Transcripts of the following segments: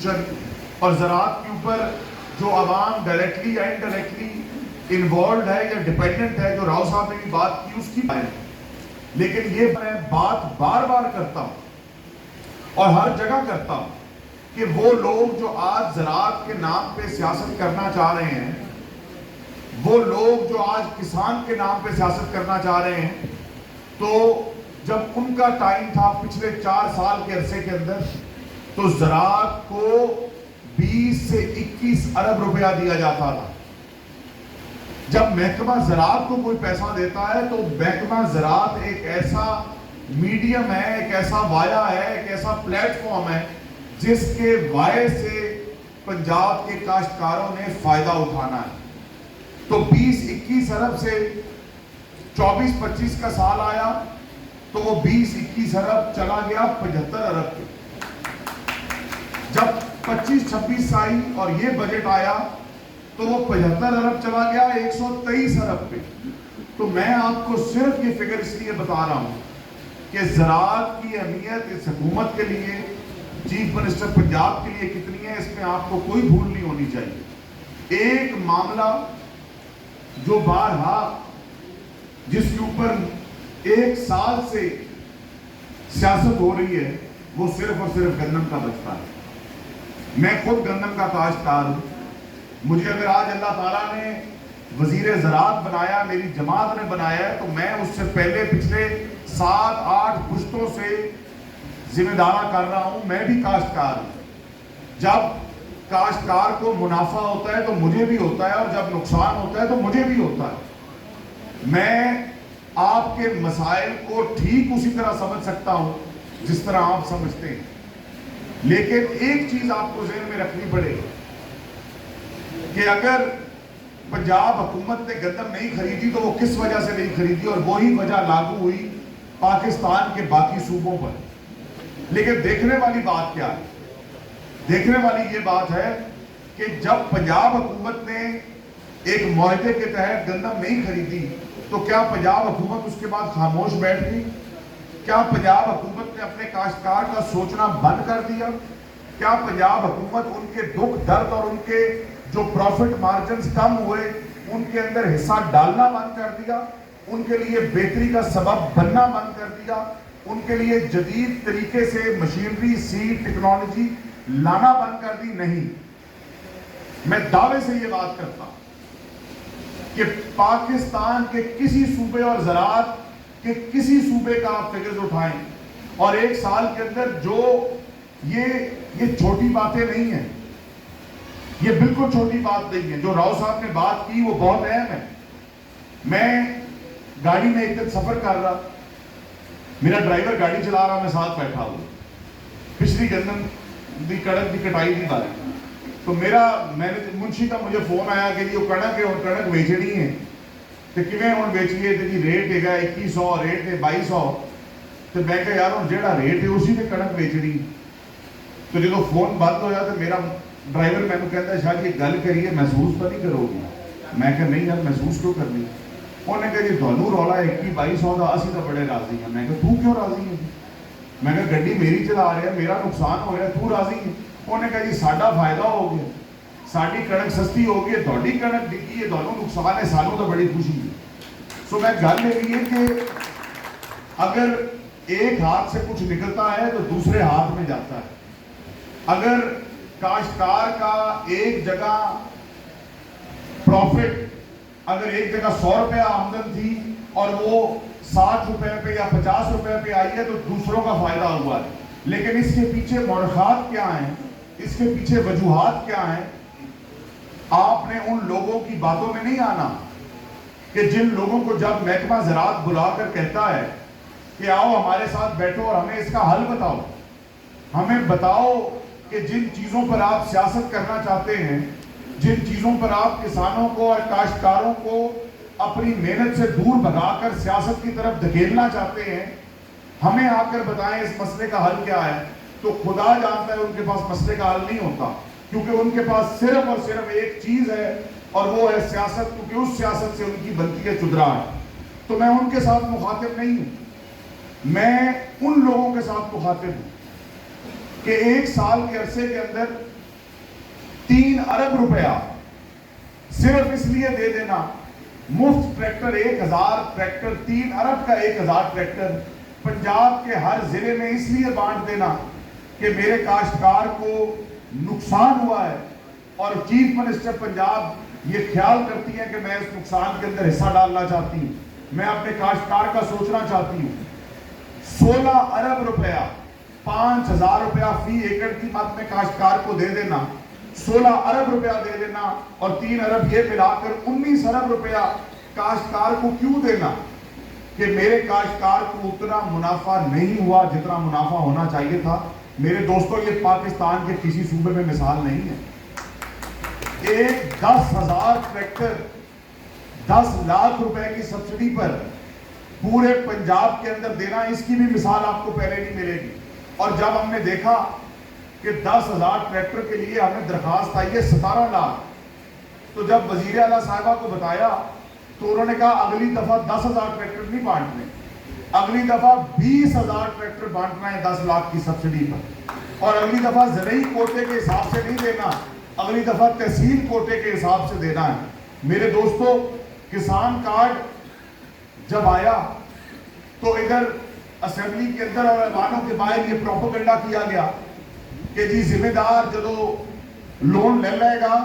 اور زراعت کے اوپر جو عوام ڈائریکٹلی یا انڈائریکٹلی انوالوڈ ہے یا ڈیپینڈنٹ ہے، جو راؤ صاحب نے بھی بات کی اس کی لیکن یہ میں بات بار بار کرتا ہوں اور ہر جگہ کرتا ہوں کہ وہ لوگ جو آج زراعت کے نام پہ سیاست کرنا چاہ رہے ہیں، وہ لوگ جو آج کسان کے نام پہ سیاست کرنا چاہ رہے ہیں، تو جب ان کا ٹائم تھا پچھلے 4 سال کے عرصے کے اندر تو زراعت کو 20 سے 21 ارب روپیہ دیا جاتا تھا۔ جب محکمہ زراعت کو کوئی پیسہ دیتا ہے تو محکمہ زراعت ایک ایسا میڈیم ہے، ایک ایسا وایا ہے، ایک ایسا پلیٹ فارم ہے جس کے وائے سے پنجاب کے کاشتکاروں نے فائدہ اٹھانا ہے۔ تو 20-21 ارب سے 24-25 کا سال آیا تو وہ 20-21 ارب چلا گیا 75 ارب پہ۔ جب 25-26 آئی اور یہ بجٹ آیا تو وہ 75 ارب چلا گیا 123 ارب پہ۔ تو میں آپ کو صرف یہ فگر اس لیے بتا رہا ہوں کہ زراعت کی اہمیت اس حکومت کے لیے، چیف منسٹر پنجاب کے لیے کتنی ہے، اس میں آپ کو کوئی بھول نہیں ہونی چاہیے۔ ایک معاملہ جو بارہا جس کے اوپر 1 سال سے سیاست ہو رہی ہے وہ صرف اور صرف گندم کا بچتا ہے۔ میں خود گندم کا کاشتکار ہوں۔ مجھے اگر آج اللہ تعالیٰ نے وزیر زراعت بنایا، میری جماعت نے بنایا ہے، تو میں اس سے پہلے پچھلے 7-8 پشتوں سے ذمہ دارہ کر رہا ہوں۔ میں بھی کاشتکار ہوں۔ جب کاشتکار کو منافع ہوتا ہے تو مجھے بھی ہوتا ہے، اور جب نقصان ہوتا ہے تو مجھے بھی ہوتا ہے۔ میں آپ کے مسائل کو ٹھیک اسی طرح سمجھ سکتا ہوں جس طرح آپ سمجھتے ہیں، لیکن ایک چیز آپ کو ذہن میں رکھنی پڑے گی کہ اگر پنجاب حکومت نے گندم نہیں خریدی تو وہ کس وجہ سے نہیں خریدی، اور وہی وجہ لاگو ہوئی پاکستان کے باقی صوبوں پر۔ لیکن دیکھنے والی بات کیا ہے؟ دیکھنے والی یہ بات ہے کہ جب پنجاب حکومت نے ایک معاہدے کے تحت گندم نہیں خریدی تو کیا پنجاب حکومت اس کے بعد خاموش بیٹھ گئی؟ کیا پنجاب حکومت نے اپنے کاشتکار کا سوچنا بند کر دیا؟ کیا پنجاب حکومت ان کے دکھ درد اور ان کے جو پروفٹ مارجنز کم ہوئے ان کے اندر حصہ ڈالنا بند کر دیا؟ ان کے لیے بہتری کا سبب بننا بند کر دیا؟ ان کے لیے جدید طریقے سے مشینری، سیڈ، ٹیکنالوجی لانا بند کر دی؟ نہیں۔ میں دعوے سے یہ بات کرتا ہوں کہ پاکستان کے کسی صوبے اور زراعت کہ کسی صوبے کا آپ فگرز اٹھائیں اور 1 سال کے اندر جو یہ چھوٹی باتیں نہیں ہیں، یہ بالکل چھوٹی بات نہیں ہے۔ جو راؤ صاحب نے بات کی وہ بہت اہم ہے۔ میں گاڑی میں ایک دن سفر کر رہا، میرا ڈرائیور گاڑی چلا رہا، میں ساتھ بیٹھا ہوں، پچھلی گندم دی کڑک دی کٹائی دی بات، تو منشی کا مجھے فون آیا کہ یہ کڑک ہے اور کڑک بیچنی ہے تو کیویں ہوں بیچیے؟ تو جی ریٹ ہے 2100، ریٹ ہے 2200۔ تو میں کہا یار ہوں جہاں ریٹ ہے اسی نے کڑک بیچنی۔ تو جب فون بند ہویا تو میرا ڈرائیور میں کہتا ہے شاہ جی گل کریے، محسوس تو نہیں کرو گی؟ میں کہا نہیں یار محسوس کیوں کرنی؟ انہوں نے کہا جی دونوں رولا 21-2200 کا، اسی تو بڑے راضی ہیں۔ میں کہا تو کیوں راضی ہے؟ میں کہا گڈی میری چلا رہے ہیں، میرا نقصان ہو رہا ہے، تو راضی ہے؟ انہوں نے کہا جی ساڈا فائدہ ہو گیا، ساڈی کڑک سستی ہو گئی ہے، تھوڑی کڑک ڈگی ہے، دونوں نقصان ہے، سانوں تو بڑی خوشی ہے۔ سو میں گل یہ ہے کہ اگر ایک ہاتھ سے کچھ نکلتا ہے تو دوسرے ہاتھ میں جاتا ہے۔ اگر کاشتکار کا ایک جگہ پروفٹ، اگر ایک جگہ 100 روپے آمدن تھی اور وہ 60 روپے پہ یا 50 روپے پہ آئی ہے تو دوسروں کا فائدہ ہوا ہے۔ لیکن اس کے پیچھے مورخات کیا ہیں، اس کے پیچھے وجوہات کیا ہیں؟ آپ نے ان لوگوں کی باتوں میں نہیں آنا کہ جن لوگوں کو جب محکمہ زراعت بلا کر کہتا ہے کہ آؤ ہمارے ساتھ بیٹھو اور ہمیں اس کا حل بتاؤ، ہمیں بتاؤ کہ جن چیزوں پر آپ سیاست کرنا چاہتے ہیں، جن چیزوں پر آپ کسانوں کو اور کاشتکاروں کو اپنی محنت سے دور بھگا کر سیاست کی طرف دھکیلنا چاہتے ہیں، ہمیں آ کر بتائیں اس مسئلے کا حل کیا ہے۔ تو خدا جانتا ہے ان کے پاس مسئلے کا حل نہیں ہوتا، کیونکہ ان کے پاس صرف اور صرف ایک چیز ہے اور وہ ہے سیاست، کیونکہ اس سیاست سے ان کی بنتی ہے چدراہٹ۔ تو میں ان کے ساتھ مخاطب نہیں ہوں، میں ان لوگوں کے ساتھ مخاطب ہوں کہ 1 سال کے عرصے کے اندر 3 ارب روپیہ صرف اس لیے دے دینا، مفت ٹریکٹر 1000 ٹریکٹر، 3 ارب کا 1000 ٹریکٹر پنجاب کے ہر ضلع میں اس لیے بانٹ دینا کہ میرے کاشتکار کو نقصان ہوا ہے، اور چیف منسٹر پنجاب یہ خیال کرتی ہیں کہ میں اس نقصان کے اندر حصہ ڈالنا چاہتی ہوں، میں اپنے کاشتکار کا سوچنا چاہتی ہوں۔ 16 ارب روپیہ 5000 روپیہ فی ایکڑ کی مد میں کاشتکار کو دے دینا، 16 ارب روپیہ دے دینا، اور 3 ارب یہ ملا کر 19 ارب روپیہ کاشتکار کو کیوں دینا؟ کہ میرے کاشتکار کو اتنا منافع نہیں ہوا جتنا منافع ہونا چاہیے تھا۔ میرے دوستوں، یہ پاکستان کے کسی صوبے میں مثال نہیں ہے۔ ایک 10,000 ٹریکٹر 10 لاکھ روپے کی سبسڈی پر پورے پنجاب کے اندر دینا، اس کی بھی مثال آپ کو پہلے نہیں ملے گی۔ اور جب ہم نے دیکھا کہ 10,000 ٹریکٹر کے لیے ہمیں درخواست آئی ہے 17 لاکھ، تو جب وزیر اعلیٰ صاحبہ کو بتایا تو انہوں نے کہا اگلی دفعہ 10,000 ٹریکٹر نہیں بانٹنے، اگلی دفعہ 20,000 ٹریکٹر بانٹنا ہے 10 لاکھ کی سبسڈی پر، اور اگلی دفعہ زرعی کوٹے کے حساب سے نہیں دینا، اگلی دفعہ تحصیل کوٹے کے حساب سے دینا ہے۔ میرے دوستو، کسان کارڈ جب آیا تو ادھر اسمبلی کے اندر اور ایوانوں کے باہر یہ پروپیگنڈا کیا گیا کہ جی ذمہ دار جدو لون لے لے گا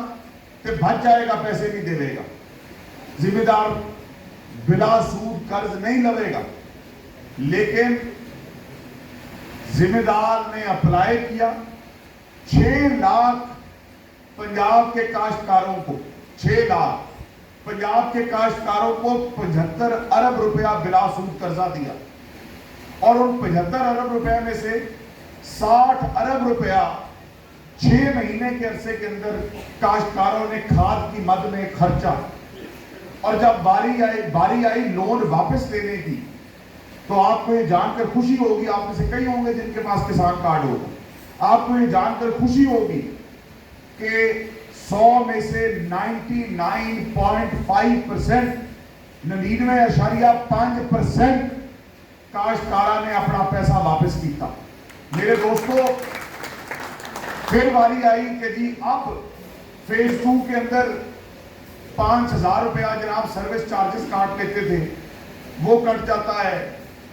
تو بچ جائے گا، پیسے نہیں دے لے گا، ذمہ دار بلا سود قرض نہیں لے گا۔ لیکن ذمہ دار نے اپلائی کیا، 6 لاکھ پنجاب کے کاشتکاروں کو، 6 لاکھ پنجاب کے کاشتکاروں کو 75 ارب روپیہ بلا سود قرضہ دیا، اور ان 75 ارب روپے میں سے 60 ارب روپیہ 6 مہینے کے عرصے کے اندر کاشتکاروں نے کھاد کی مد میں خرچہ، اور جب باری آئی لون واپس لینے کی تو آپ کو یہ جان کر خوشی ہوگی، آپ میں سے کئی ہوں گے جن کے پاس کسان کارڈ ہوگا، آپ کو یہ جان کر خوشی ہوگی کہ 100 میں سے 99.5%، 99.5% کاشتکارہ نے اپنا پیسہ واپس کیتا۔ میرے دوستو، پھر باری آئی کہ جی اب فیز 2 کے اندر 5,000 روپیہ جناب سروس چارجز کاٹ لیتے تھے، وہ کٹ جاتا ہے۔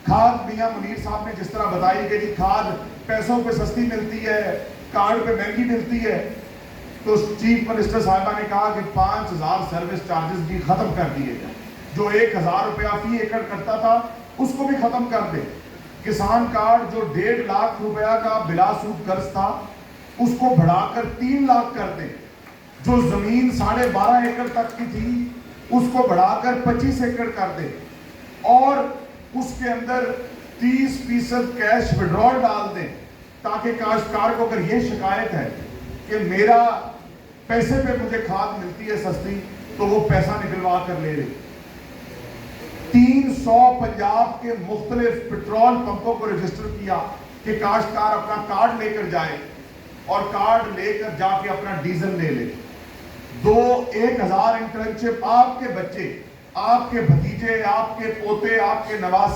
کھاد میاں منیر صاحب نے جس طرح بتائی کہ جی کھاد پیسوں پہ سستی ملتی ہے، کارڈ پہ مہنگی ملتی ہے، تو چیف منسٹر صاحبہ نے کہا کہ 5,000 سروس چارجز بھی ختم کر دیے جائیں، جو 1,000 روپیہ فی ایکڑ کرتا تھا اس کو بھی ختم کر دے۔ کسان کارڈ جو 1.5 لاکھ روپیہ کا بلا سود قرض تھا اس کو بڑھا کر 3 لاکھ کر دے، جو زمین 12.5 ایکڑ تک کی تھی اس کو بڑھا کر 25 ایکڑ کر دے، اور اس کے اندر 30% کیش وڈرال ڈال دیں، تاکہ کاشتکار کو اگر یہ شکایت ہے کہ میرا پیسے پہ مجھے کھاد ملتی ہے سستی، تو وہ پیسہ نکلوا کر لے لے۔ 300 پنجاب کے مختلف پیٹرول پمپوں کو رجسٹر کیا کہ کاشتکار اپنا کارڈ لے کر جائے، اور کارڈ لے کر جا کے اپنا ڈیزل لے لے۔ 1,000 انٹرنشپ آپ کے بچے، آپ کے بھتیجے، آپ کے پوتے، آپ کے نواز